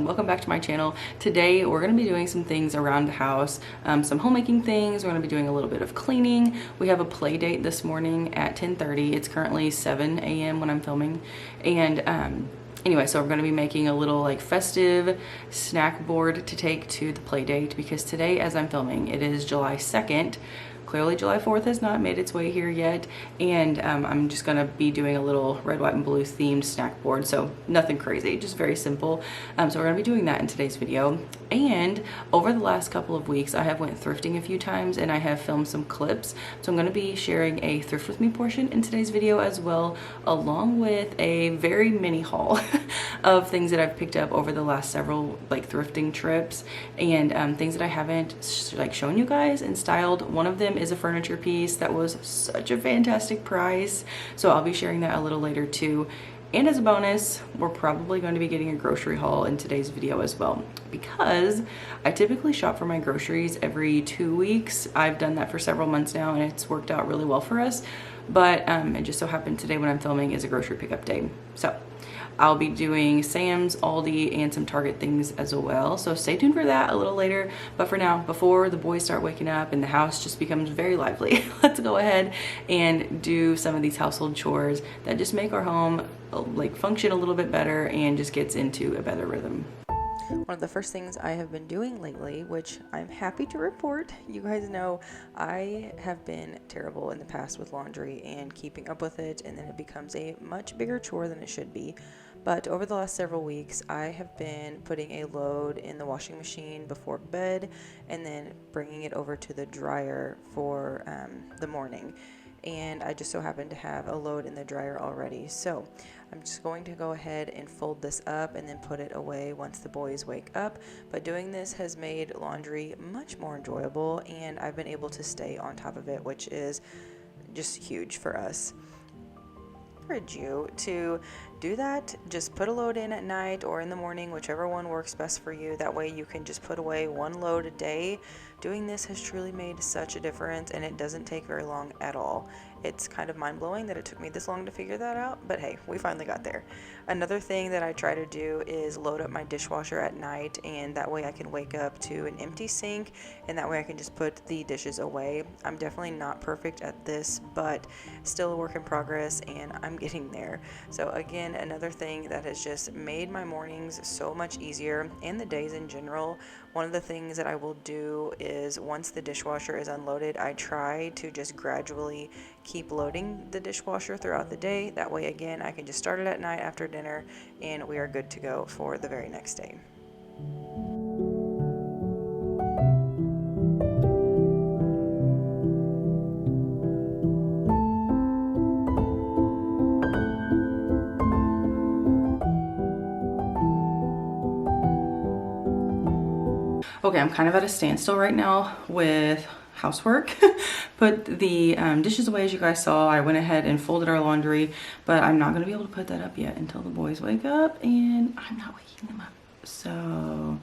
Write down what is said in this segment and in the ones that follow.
welcome back to my channel. Today we're going to be doing some things around the house, some homemaking things. We're going to be doing a little bit of cleaning. We have a play date this morning at 10:30. It's currently 7 a.m. when I'm filming, and anyway, so we're going to be making a little like festive snack board to take to the play date, because today, as I'm filming, it is July 2nd. Clearly July 4th has not made its way here yet, and I'm just gonna be doing a little red, white, and blue themed snack board, so nothing crazy, just very simple. So we're gonna be doing that in today's video. And over the last couple of weeks, I have went thrifting a few times, and I have filmed some clips, so I'm gonna be sharing a thrift with me portion in today's video as well, along with a very mini haul of things that I've picked up over the last several like thrifting trips, and things that I haven't like shown you guys and styled. One of them is a furniture piece that was such a fantastic price, so I'll be sharing that a little later too. And as a bonus, we're probably going to be getting a grocery haul in today's video as well, because I typically shop for my groceries every 2 weeks. I've done that for several months now, and it's worked out really well for us. But it just so happened today when I'm filming is a grocery pickup day. So I'll be doing Sam's, Aldi, and some Target things as well. So stay tuned for that a little later. But for now, before the boys start waking up and the house just becomes very lively, let's go ahead and do some of these household chores that just make our home like function a little bit better and just gets into a better rhythm. One of the first things I have been doing lately, which I'm happy to report, you guys know I have been terrible in the past with laundry and keeping up with it, and then it becomes a much bigger chore than it should be. But over the last several weeks, I have been putting a load in the washing machine before bed and then bringing it over to the dryer for the morning. And I just so happen to have a load in the dryer already. So I'm just going to go ahead and fold this up and then put it away once the boys wake up. But doing this has made laundry much more enjoyable, and I've been able to stay on top of it, which is just huge for us. I encourage you to do that. Just put a load in at night or in the morning, whichever one works best for you. That way you can just put away one load a day. Doing this has truly made such a difference, and it doesn't take very long at all. It's kind of mind-blowing that it took me this long to figure that out, but hey, we finally got there. Another thing that I try to do is load up my dishwasher at night, and that way I can wake up to an empty sink, and that way I can just put the dishes away. I'm definitely not perfect at this, but still a work in progress, and I'm getting there. So again, another thing that has just made my mornings so much easier, and the days in general. One of the things that I will do is once the dishwasher is unloaded, I try to just gradually keep loading the dishwasher throughout the day. That way, again, I can just start it at night after dinner, and we are good to go for the very next day. Okay, I'm kind of at a standstill right now with housework. Put the dishes away, as you guys saw. I went ahead and folded our laundry, but I'm not going to be able to put that up yet until the boys wake up, and I'm not waking them up. So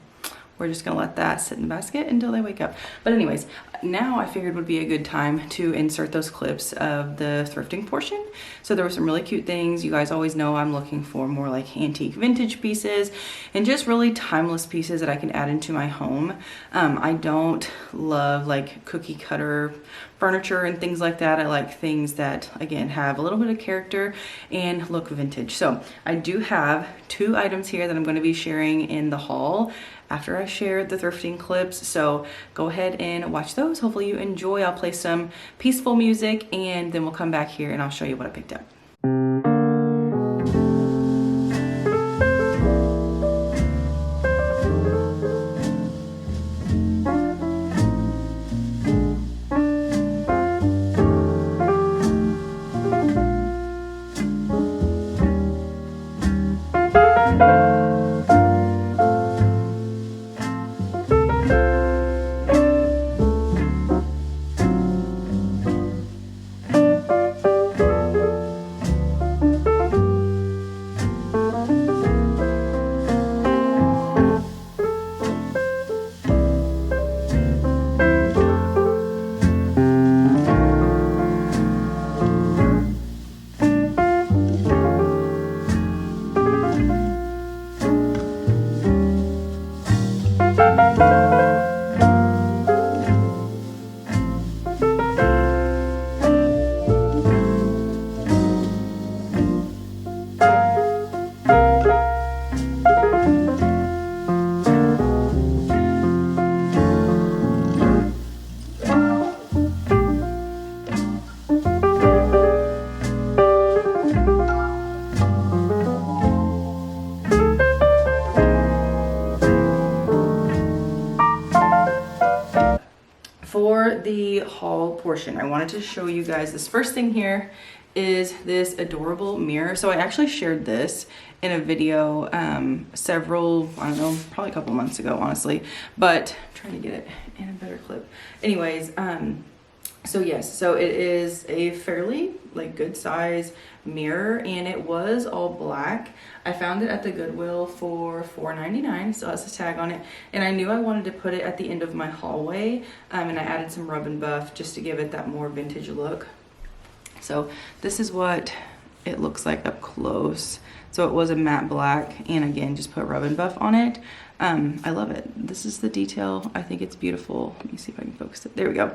we're just going to let that sit in the basket until they wake up. But anyways, now I figured would be a good time to insert those clips of the thrifting portion. So there were some really cute things. You guys always know I'm looking for more like antique vintage pieces and just really timeless pieces that I can add into my home. I don't love like cookie cutter furniture and things like that. I like things that, again, have a little bit of character and look vintage. So I do have 2 items here that I'm going to be sharing in the haul after I share the thrifting clips. So go ahead and watch those. Hopefully you enjoy. I'll play some peaceful music, and then we'll come back here and I'll show you what I picked up. the haul portion, I wanted to show you guys this first thing here is this adorable mirror. So I actually shared this in a video several, I don't know, probably a couple months ago, honestly, but I'm trying to get it in a better clip. Anyways, so yes, so it is a fairly like good size mirror, and it was all black. I found it at the Goodwill for $4.99, so has a tag on it, and I knew I wanted to put it at the end of my hallway, and I added some rub and buff just to give it that more vintage look. So this is what it looks like up close. So it was a matte black, and again, just put rub and buff on it. I love it. This is the detail. I think it's beautiful. Let me see if I can focus it. There we go.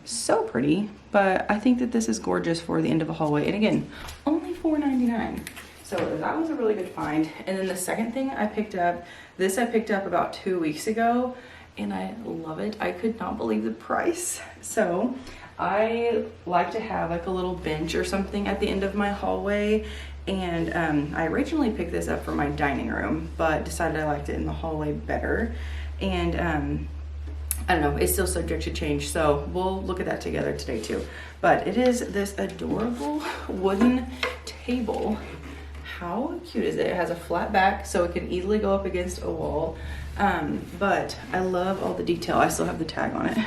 So pretty, but I think that this is gorgeous for the end of a hallway. And again, only $4.99. So that was a really good find. And then the second thing I picked up, this I picked up about 2 weeks ago, and I love it. I could not believe the price. So I like to have like a little bench or something at the end of my hallway. And I originally picked this up for my dining room, but decided I liked it in the hallway better. And I don't know, it's still subject to change, so we'll look at that together today too. But it is this adorable wooden table. How cute is it? It has a flat back, so it can easily go up against a wall. But I love all the detail. I still have the tag on it,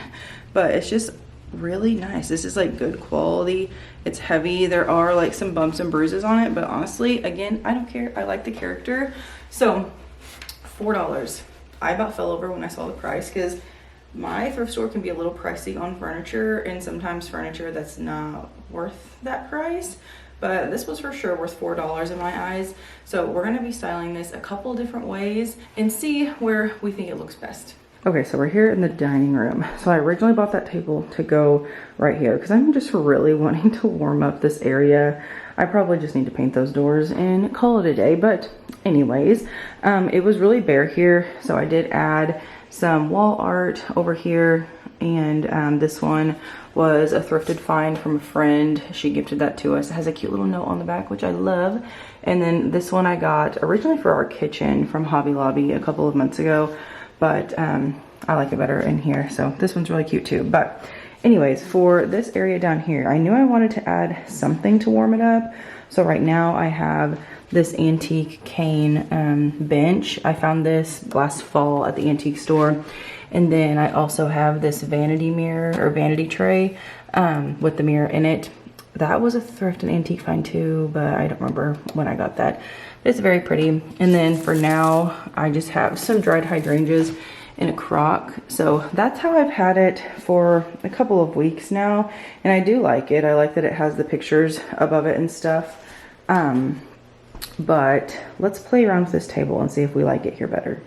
but it's just really nice. This is like good quality. It's heavy. There are like some bumps and bruises on it, but honestly, again, I don't care. I like the character. So $4. I about fell over when I saw the price, because my thrift store can be a little pricey on furniture, and sometimes furniture that's not worth that price. But this was for sure worth $4 in my eyes. So we're gonna be styling this a couple different ways and see where we think it looks best. Okay, so we're here in the dining room. So I originally bought that table to go right here because I'm just really wanting to warm up this area. I probably just need to paint those doors and call it a day. But anyways, it was really bare here. So I did add some wall art over here. And this one was a thrifted find from a friend. She gifted that to us. It has a cute little note on the back, which I love. And then this one I got originally for our kitchen from Hobby Lobby a couple of months ago. But I like it better in here. So this one's really cute too. But anyways, for this area down here, I knew I wanted to add something to warm it up. So right now I have this antique cane bench. I found this last fall at the antique store. And then I also have this vanity mirror or vanity tray with the mirror in it. That was a thrift and antique find too, but I don't remember when I got that. It's very pretty. And then for now, I just have some dried hydrangeas in a crock. So that's how I've had it for a couple of weeks now. And I do like it. I like that it has the pictures above it and stuff. But let's play around with this table and see if we like it here better.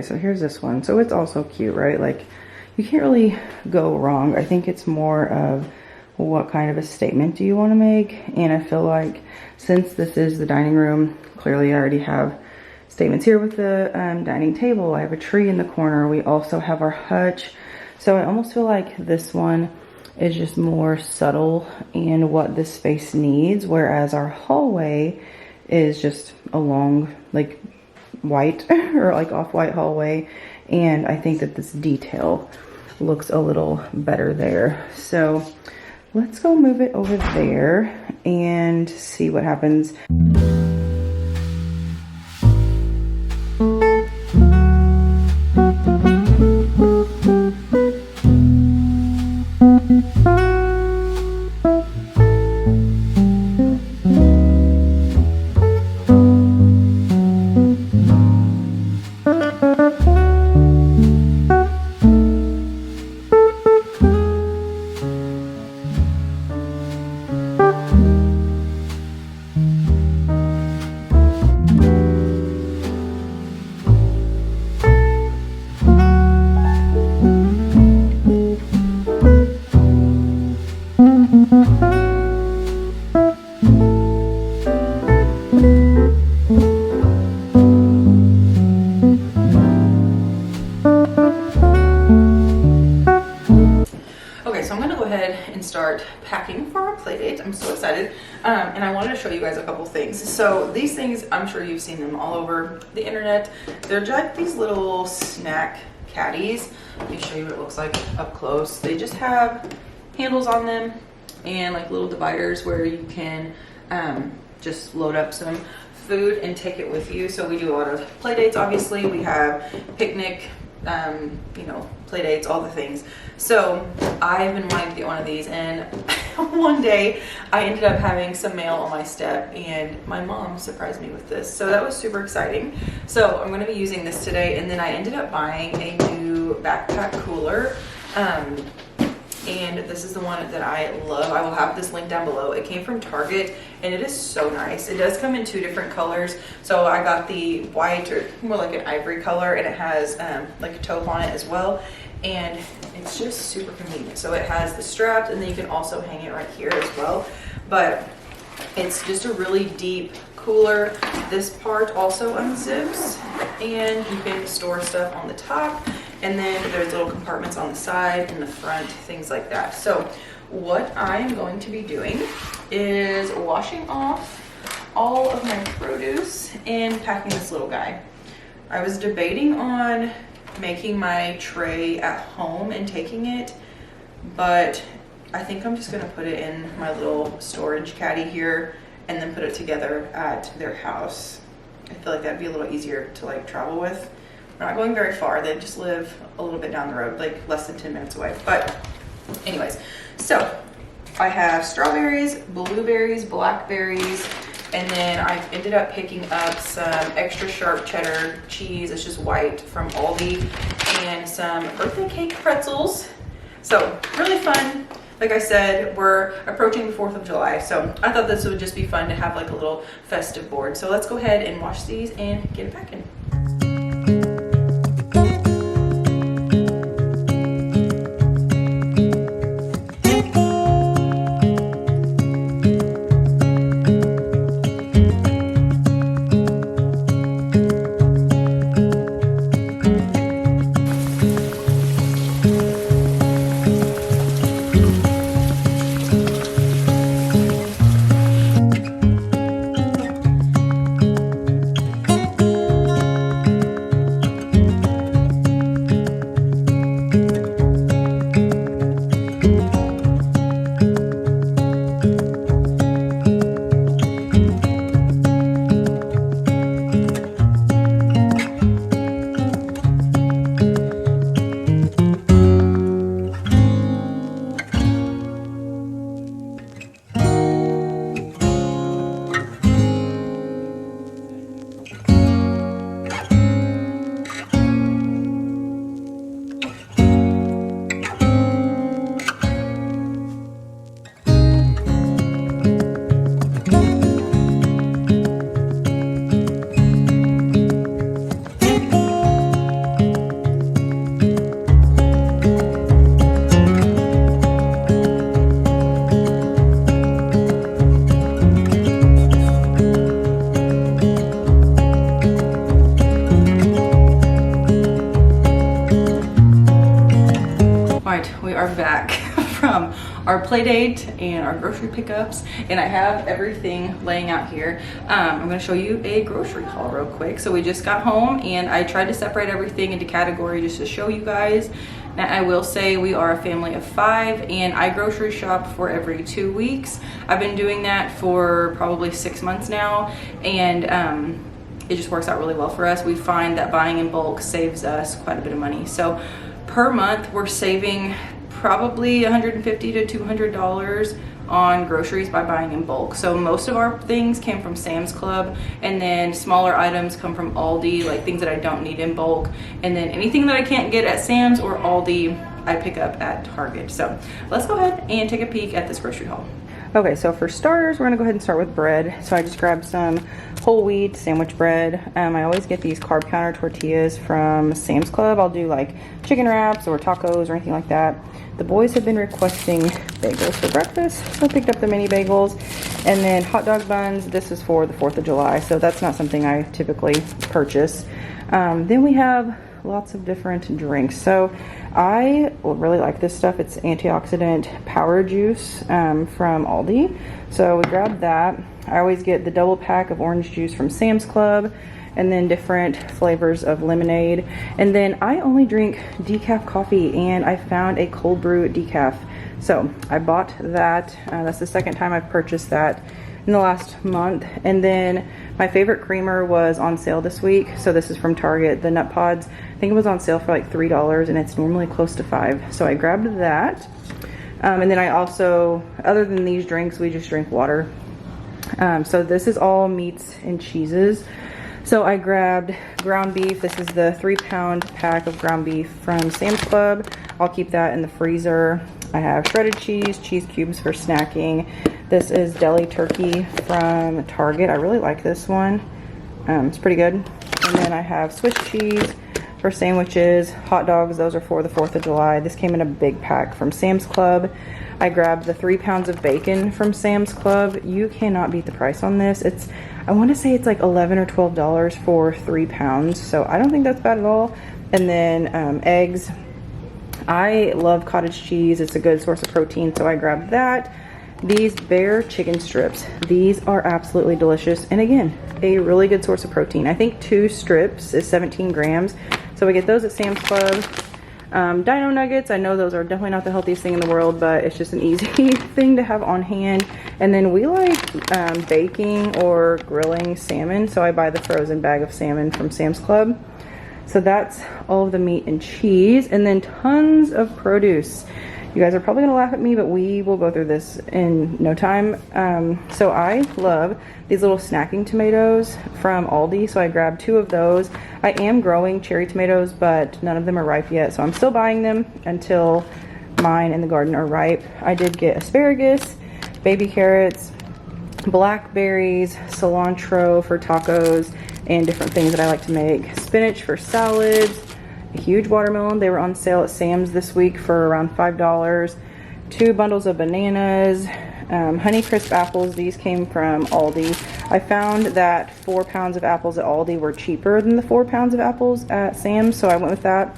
So here's this one. So it's also cute, right? Like, you can't really go wrong. I think it's more of what kind of a statement do you want to make. And I feel like since this is the dining room, clearly I already have statements here with the dining table. I have a tree in the corner. We also have our hutch. So I almost feel like this one is just more subtle in what this space needs, whereas our hallway is just a long, like, white or like off-white hallway, and I think that this detail looks a little better there. So let's go move it over there and see what happens. start packing for our play date. I'm so excited. And I wanted to show you guys a couple things. So these things, I'm sure you've seen them all over the internet. They're like these little snack caddies. Let me show you what it looks like up close. They just have handles on them and like little dividers where you can just load up some food and take it with you. So we do a lot of play dates. Obviously we have picnic, you know, play dates, all the things. So I've been wanting to get one of these, and one day I ended up having some mail on my step and my mom surprised me with this. So that was super exciting. So I'm going to be using this today. And then I ended up buying a new backpack cooler. And this is the one that I love. I will have this link down below. It came from Target and it is so nice. It does come in 2 different colors. So I got the white, or more like an ivory color, and it has like a taupe on it as well. And it's just super convenient. So it has the straps, and then you can also hang it right here as well. But it's just a really deep cooler. This part also unzips and you can store stuff on the top. And then there's little compartments on the side and the front, things like that. So what I'm going to be doing is washing off all of my produce and packing this little guy. I was debating on making my tray at home and taking it, but I think I'm just gonna put it in my little storage caddy here and then put it together at their house. I feel like that'd be a little easier to like travel with. We're not going very far. They just live a little bit down the road, like less than 10 minutes away. But anyways, so I have strawberries, blueberries, blackberries, and then I ended up picking up some extra sharp cheddar cheese. It's just white from Aldi, and some birthday cake pretzels. So really fun. Like I said, we're approaching the 4th of July, so I thought this would just be fun to have like a little festive board. So let's go ahead and wash these and get it packing. We are back from our play date and our grocery pickups, and I have everything laying out here. I'm going to show you a grocery haul real quick. So we just got home and I tried to separate everything into category just to show you guys. Now I will say we are a family of 5 and I grocery shop for every 2 weeks. I've been doing that for probably 6 months now, and it just works out really well for us. We find that buying in bulk saves us quite a bit of money. So per month we're saving probably $150 to $200 on groceries by buying in bulk. So most of our things came from Sam's Club, and then smaller items come from Aldi, like things that I don't need in bulk, and then anything that I can't get at Sam's or Aldi I pick up at Target. So let's go ahead and take a peek at this grocery haul. Okay, so for starters, we're gonna go ahead and start with bread. So I just grabbed some whole wheat sandwich bread. I always get these carb counter tortillas from Sam's Club. I'll do like chicken wraps or tacos or anything like that. The boys have been requesting bagels for breakfast, so I picked up the mini bagels. And then hot dog buns. This is for the 4th of July, so that's not something I typically purchase. Then we have lots of different drinks. So I really like this stuff. It's antioxidant power juice from Aldi. So we grabbed that. I always get the double pack of orange juice from Sam's Club, and then different flavors of lemonade. And then I only drink decaf coffee, and I found a cold brew decaf. So I bought that. That's the second time I've purchased that in the last month. And then my favorite creamer was on sale this week. So this is from Target, the Nut Pods. I think it was on sale for like $3, and it's normally close to $5. So I grabbed that. And then I also, other than these drinks, we just drink water. So this is all meats and cheeses. So I grabbed ground beef. This is the 3-pound pack of ground beef from Sam's Club. I'll keep that in the freezer. I have shredded cheese, cheese cubes for snacking. This is deli turkey from Target. I really like this one. It's pretty good. And then I have Swiss cheese for sandwiches, hot dogs. Those are for the 4th of July. This came in a big pack from Sam's Club. I grabbed the 3 pounds of bacon from Sam's Club. You cannot beat the price on this. I want to say it's like $11 or $12 for 3 pounds. So I don't think that's bad at all. And then eggs. I love cottage cheese. It's a good source of protein, so I grabbed that. These Bear chicken strips. These are absolutely delicious. And again, a really good source of protein. I think 2 strips is 17 grams. So we get those at Sam's Club. Dino nuggets, I know those are definitely not the healthiest thing in the world, but it's just an easy thing to have on hand. And then we like baking or grilling salmon, so I buy the frozen bag of salmon from Sam's Club. So that's all of the meat and cheese, and then tons of produce. You guys are probably gonna laugh at me, but we will go through this in no time. So I love these little snacking tomatoes from Aldi, so I grabbed 2 of those. I am growing cherry tomatoes, but none of them are ripe yet, so I'm still buying them until mine in the garden are ripe. I did get asparagus, baby carrots, blackberries, cilantro for tacos, and different things that I like to make. Spinach for salads. A huge watermelon. They were on sale at Sam's this week for around $5. 2 bundles of bananas. Honeycrisp apples. These came from Aldi. I found that 4 pounds of apples at Aldi were cheaper than the 4 pounds of apples at Sam's, so I went with that.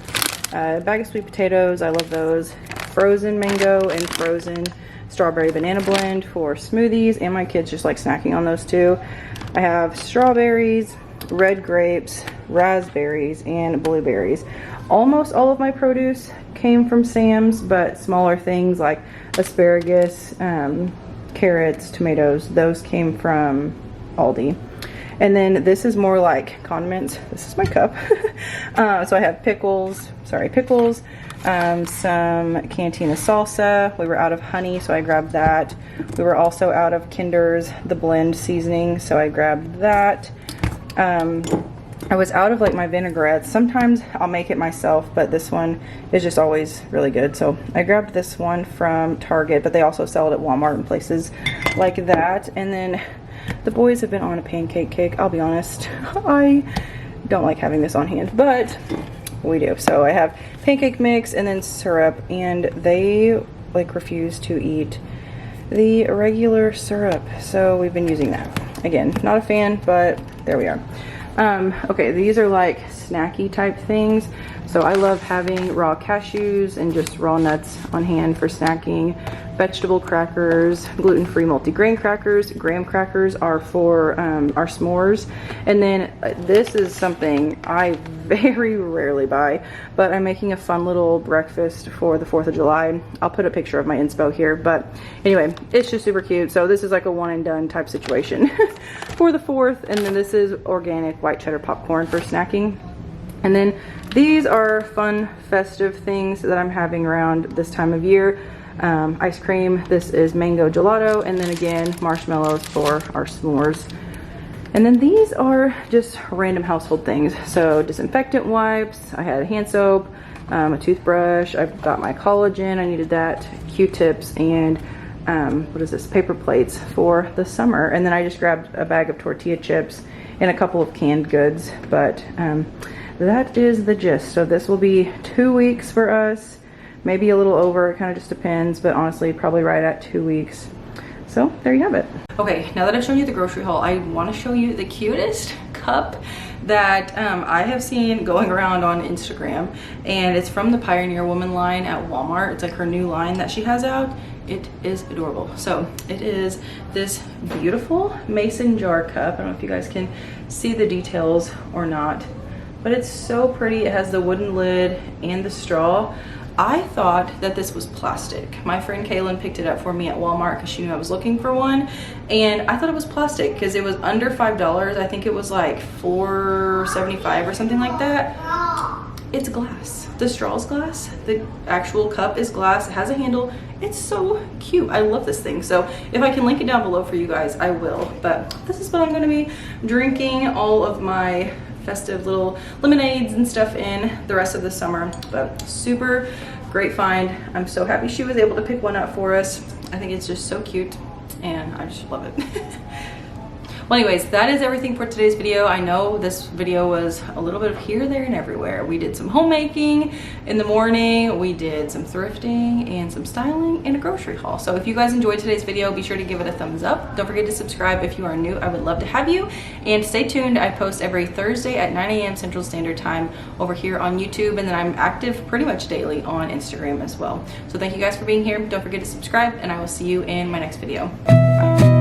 A bag of sweet potatoes. I love those. Frozen mango and frozen strawberry banana blend for smoothies, and my kids just like snacking on those too. I have strawberries, red grapes, raspberries, and blueberries. Almost all of my produce came from Sam's, but smaller things like asparagus, carrots, tomatoes, those came from Aldi. And then this is more like condiments. This is my cup. So I have pickles, some Cantina salsa. We were out of honey, so I grabbed that. We were also out of Kinder's the blend seasoning, so I grabbed that. I was out of like my vinaigrettes. Sometimes I'll make it myself, but this one is just always really good. So I grabbed this one from Target, but they also sell it at Walmart and places like that. And then the boys have been on a pancake kick. I'll be honest, I don't like having this on hand, but we do. So I have pancake mix and then syrup, and they like refuse to eat the regular syrup. So we've been using that. Again, not a fan, but there we are. Okay, these are like snacky type things. So I love having raw cashews and just raw nuts on hand for snacking. Vegetable crackers, gluten-free multigrain crackers. Graham crackers are for our s'mores. And then this is something I very rarely buy, but I'm making a fun little breakfast for the 4th of July. I'll put a picture of my inspo here, but anyway, it's just super cute. So this is like a one and done type situation for the 4th. And then this is organic white cheddar popcorn for snacking. And then these are fun festive things that I'm having around this time of year. Ice cream, this is mango gelato, and then again marshmallows for our s'mores. And then these are just random household things. So disinfectant wipes, I had hand soap, a toothbrush, I've got my collagen, I needed that, Q-tips, and what is this, paper plates for the summer. And then I just grabbed a bag of tortilla chips and a couple of canned goods, but that is the gist. So this will be 2 weeks for us, maybe a little over, it kind of just depends, but honestly probably right at 2 weeks. So there you have it. Okay, now that I've shown you the grocery haul, I want to show you the cutest cup. that I have seen going around on Instagram, and it's from the Pioneer Woman line at Walmart. It's like her new line that she has out. It is adorable. So it is this beautiful mason jar cup. I don't know if you guys can see the details or not, but it's so pretty. It has the wooden lid and the straw. I thought that this was plastic. My friend Kaylin picked it up for me at Walmart because she knew I was looking for one, and I thought it was plastic because it was under $5. I think it was like $4.75 or something like that. It's glass. The straw is glass. The actual cup is glass. It has a handle. It's so cute. I love this thing. So if I can link it down below for you guys, I will. But this is what I'm going to be drinking all of my festive little lemonades and stuff in the rest of the summer. But super great find. I'm so happy she was able to pick one up for us. I think it's just so cute and I just love it. Well, anyways, that is everything for today's video. I know this video was a little bit of here, there, and everywhere. We did some homemaking in the morning, we did some thrifting and some styling and a grocery haul. So if you guys enjoyed today's video, be sure to give it a thumbs up. Don't forget to subscribe if you are new. I would love to have you. And stay tuned. I post every Thursday at 9 a.m. Central Standard Time over here on YouTube, and then I'm active pretty much daily on Instagram as well. So thank you guys for being here. Don't forget to subscribe, and I will see you in my next video. Bye.